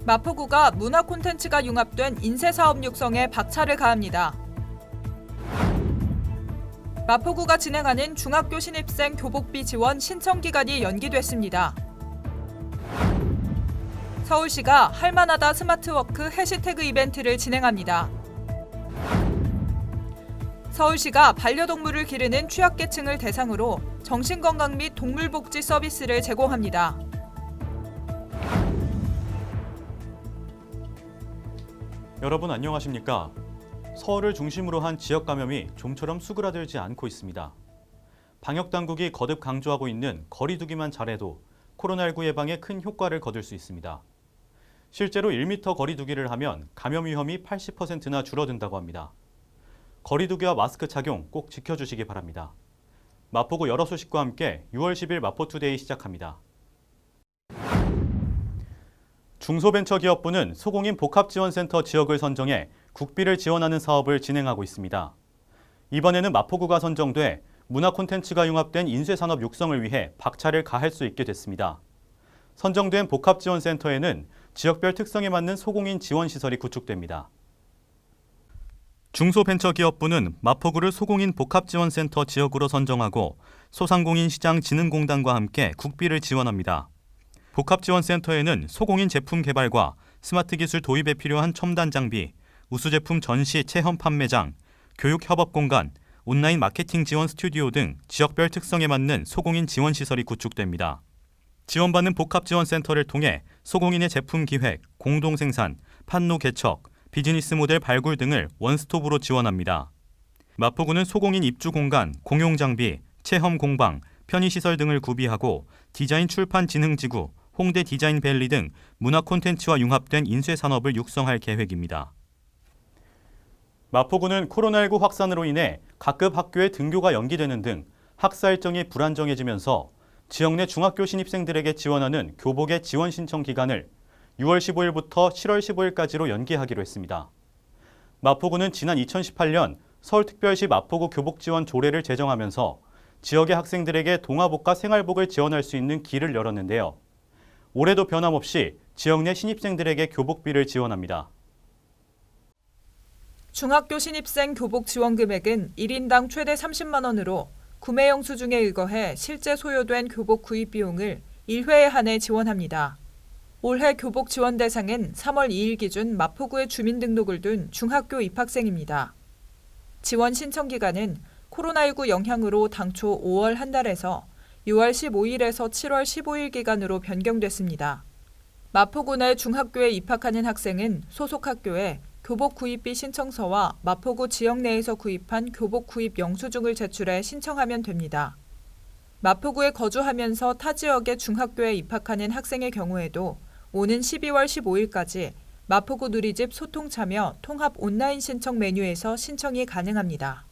마포구가 문화 콘텐츠가 융합된 인쇄사업 육성에 박차를 가합니다. 마포구가 진행하는 중학교 신입생 교복비 지원 신청 기간이 연기됐습니다. 서울시가 할만하다 스마트워크 해시태그 이벤트를 진행합니다. 서울시가 반려동물을 기르는 취약계층을 대상으로 정신건강 및 동물복지 서비스를 제공합니다. 여러분 안녕하십니까? 서울을 중심으로 한 지역 감염이 좀처럼 수그라들지 않고 있습니다. 방역당국이 거듭 강조하고 있는 거리 두기만 잘해도 코로나19 예방에 큰 효과를 거둘 수 있습니다. 실제로 1m 거리 두기를 하면 감염 위험이 80%나 줄어든다고 합니다. 거리 두기와 마스크 착용 꼭 지켜주시기 바랍니다. 마포구 여러 소식과 함께 6월 10일 마포투데이 시작합니다. 중소벤처기업부는 소공인 복합지원센터 지역을 선정해 국비를 지원하는 사업을 진행하고 있습니다. 이번에는 마포구가 선정돼 문화 콘텐츠가 융합된 인쇄산업 육성을 위해 박차를 가할 수 있게 됐습니다. 선정된 복합지원센터에는 지역별 특성에 맞는 소공인 지원시설이 구축됩니다. 중소벤처기업부는 마포구를 소공인 복합지원센터 지역으로 선정하고 소상공인시장진흥공단과 함께 국비를 지원합니다. 복합지원센터에는 소공인 제품 개발과 스마트 기술 도입에 필요한 첨단 장비, 우수제품 전시 체험 판매장, 교육 협업 공간, 온라인 마케팅 지원 스튜디오 등 지역별 특성에 맞는 소공인 지원 시설이 구축됩니다. 지원받는 복합지원센터를 통해 소공인의 제품 기획, 공동 생산, 판로 개척, 비즈니스 모델 발굴 등을 원스톱으로 지원합니다. 마포구는 소공인 입주 공간, 공용 장비, 체험 공방, 편의시설 등을 구비하고 디자인 출판 진흥지구, 홍대 디자인 밸리 등 문화 콘텐츠와 융합된 인쇄 산업을 육성할 계획입니다. 마포구는 코로나19 확산으로 인해 각급 학교의 등교가 연기되는 등 학사 일정이 불안정해지면서 지역 내 중학교 신입생들에게 지원하는 교복의 지원 신청 기간을 6월 15일부터 7월 15일까지로 연기하기로 했습니다. 마포구는 지난 2018년 서울특별시 마포구 교복 지원 조례를 제정하면서 지역의 학생들에게 동아복과 생활복을 지원할 수 있는 길을 열었는데요. 올해도 변함없이 지역 내 신입생들에게 교복비를 지원합니다. 중학교 신입생 교복 지원 금액은 1인당 최대 30만 원으로 구매 영수증에 의거해 실제 소요된 교복 구입 비용을 1회에 한해 지원합니다. 올해 교복 지원 대상은 3월 2일 기준 마포구에 주민등록을 둔 중학교 입학생입니다. 지원 신청 기간은 코로나19 영향으로 당초 5월 한 달에서 6월 15일에서 7월 15일 기간으로 변경됐습니다. 마포구 내 중학교에 입학하는 학생은 소속 학교에 교복 구입비 신청서와 마포구 지역 내에서 구입한 교복 구입 영수증을 제출해 신청하면 됩니다. 마포구에 거주하면서 타 지역의 중학교에 입학하는 학생의 경우에도 오는 12월 15일까지 마포구 누리집 소통 참여 통합 온라인 신청 메뉴에서 신청이 가능합니다.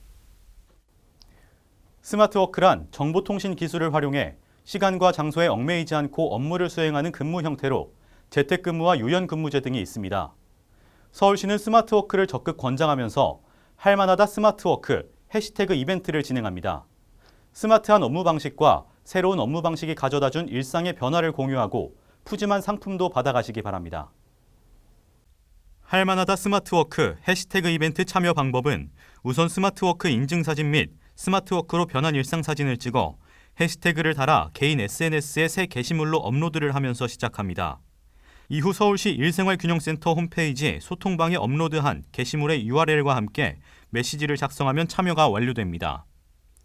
스마트워크란 정보통신 기술을 활용해 시간과 장소에 얽매이지 않고 업무를 수행하는 근무 형태로 재택근무와 유연근무제 등이 있습니다. 서울시는 스마트워크를 적극 권장하면서 할만하다 스마트워크 해시태그 이벤트를 진행합니다. 스마트한 업무 방식과 새로운 업무 방식이 가져다준 일상의 변화를 공유하고 푸짐한 상품도 받아가시기 바랍니다. 할만하다 스마트워크 해시태그 이벤트 참여 방법은 우선 스마트워크 인증사진 및 스마트워크로 변한 일상사진을 찍어 해시태그를 달아 개인 SNS에 새 게시물로 업로드를 하면서 시작합니다. 이후 서울시 일생활균형센터 홈페이지 소통방에 업로드한 게시물의 URL과 함께 메시지를 작성하면 참여가 완료됩니다.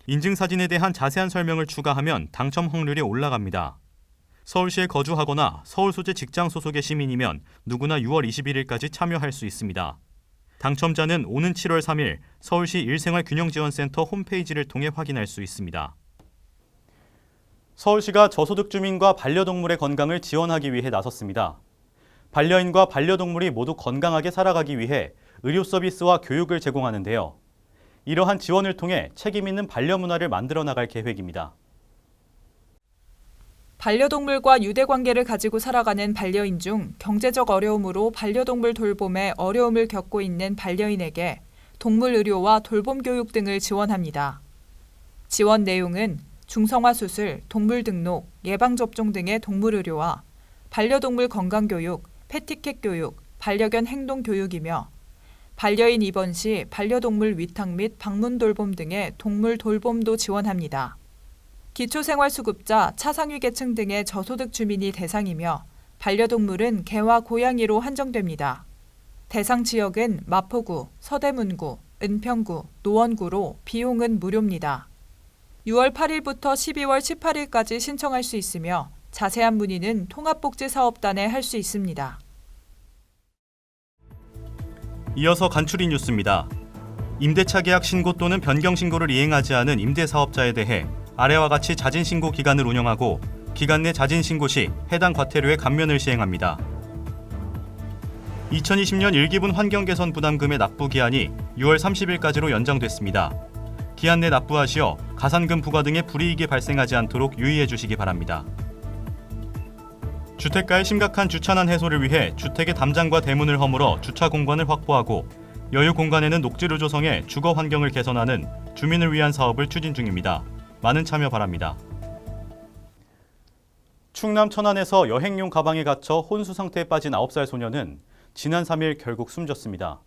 인증사진에 대한 자세한 설명을 추가하면 당첨 확률이 올라갑니다. 서울시에 거주하거나 서울 소재 직장 소속의 시민이면 누구나 6월 21일까지 참여할 수 있습니다. 당첨자는 오는 7월 3일 서울시 일생활균형지원센터 홈페이지를 통해 확인할 수 있습니다. 서울시가 저소득 주민과 반려동물의 건강을 지원하기 위해 나섰습니다. 반려인과 반려동물이 모두 건강하게 살아가기 위해 의료 서비스와 교육을 제공하는데요. 이러한 지원을 통해 책임 있는 반려 문화를 만들어 나갈 계획입니다. 반려동물과 유대관계를 가지고 살아가는 반려인 중 경제적 어려움으로 반려동물 돌봄에 어려움을 겪고 있는 반려인에게 동물 의료와 돌봄 교육 등을 지원합니다. 지원 내용은 중성화 수술, 동물 등록, 예방접종 등의 동물 의료와 반려동물 건강교육, 패티켓 교육, 반려견 행동 교육이며 반려인 입원 시 반려동물 위탁 및 방문 돌봄 등의 동물 돌봄도 지원합니다. 기초생활수급자, 차상위 계층 등의 저소득 주민이 대상이며 반려동물은 개와 고양이로 한정됩니다. 대상 지역은 마포구, 서대문구, 은평구, 노원구로 비용은 무료입니다. 6월 8일부터 12월 18일까지 신청할 수 있으며 자세한 문의는 통합복지사업단에 할 수 있습니다. 이어서 간추린 뉴스입니다. 임대차 계약 신고 또는 변경 신고를 이행하지 않은 임대사업자에 대해 아래와 같이 자진신고 기간을 운영하고 기간 내 자진신고 시 해당 과태료의 감면을 시행합니다. 2020년 1기분 환경개선 부담금의 납부 기한이 6월 30일까지로 연장됐습니다. 기한 내 납부하시어 가산금 부과 등의 불이익이 발생하지 않도록 유의해 주시기 바랍니다. 주택가의 심각한 주차난 해소를 위해 주택의 담장과 대문을 허물어 주차 공간을 확보하고 여유 공간에는 녹지를 조성해 주거 환경을 개선하는 주민을 위한 사업을 추진 중입니다. 많은 참여 바랍니다. 충남 천안에서 여행용 가방에 갇혀 혼수 상태에 빠진 9살 소녀는 지난 3일 결국 숨졌습니다.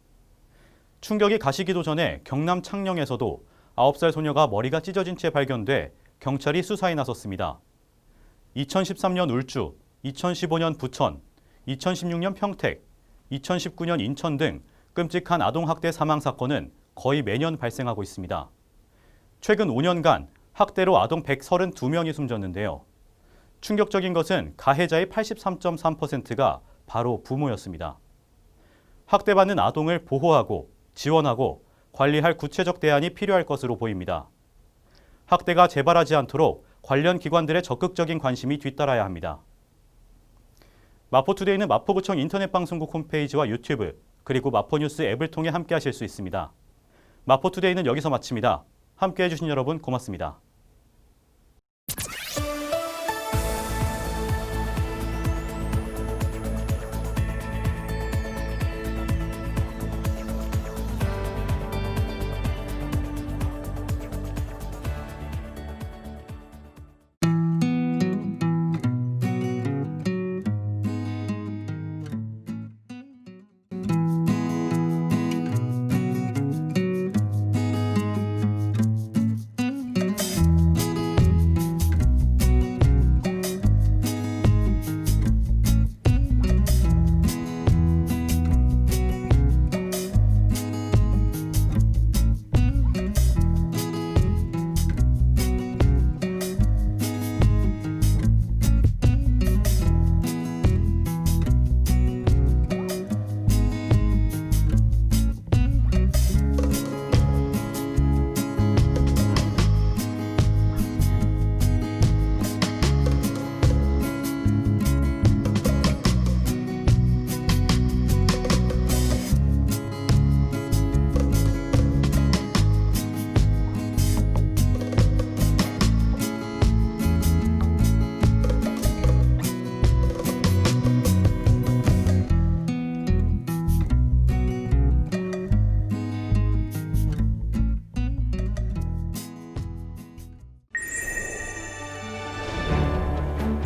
충격이 가시기도 전에 경남 창녕에서도 9살 소녀가 머리가 찢어진 채 발견돼 경찰이 수사에 나섰습니다. 2013년 울주, 2015년 부천, 2016년 평택, 2019년 인천 등 끔찍한 아동학대 사망 사건은 거의 매년 발생하고 있습니다. 최근 5년간 학대로 아동 132명이 숨졌는데요. 충격적인 것은 가해자의 83.3%가 바로 부모였습니다. 학대받는 아동을 보호하고 지원하고 관리할 구체적 대안이 필요할 것으로 보입니다. 학대가 재발하지 않도록 관련 기관들의 적극적인 관심이 뒤따라야 합니다. 마포투데이는 마포구청 인터넷방송국 홈페이지와 유튜브 그리고 마포뉴스 앱을 통해 함께하실 수 있습니다. 마포투데이는 여기서 마칩니다. 함께해 주신 여러분 고맙습니다.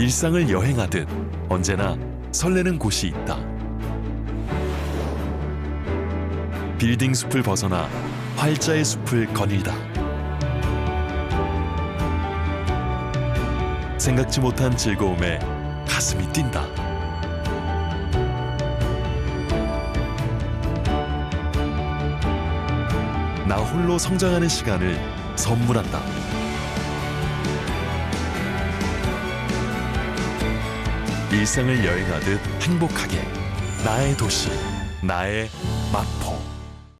일상을 여행하듯 언제나 설레는 곳이 있다. 빌딩 숲을 벗어나 활자의 숲을 거닐다. 생각지 못한 즐거움에 가슴이 뛴다. 나 홀로 성장하는 시간을 선물한다. 일상을 여행하듯 행복하게 나의 도시, 나의 마포.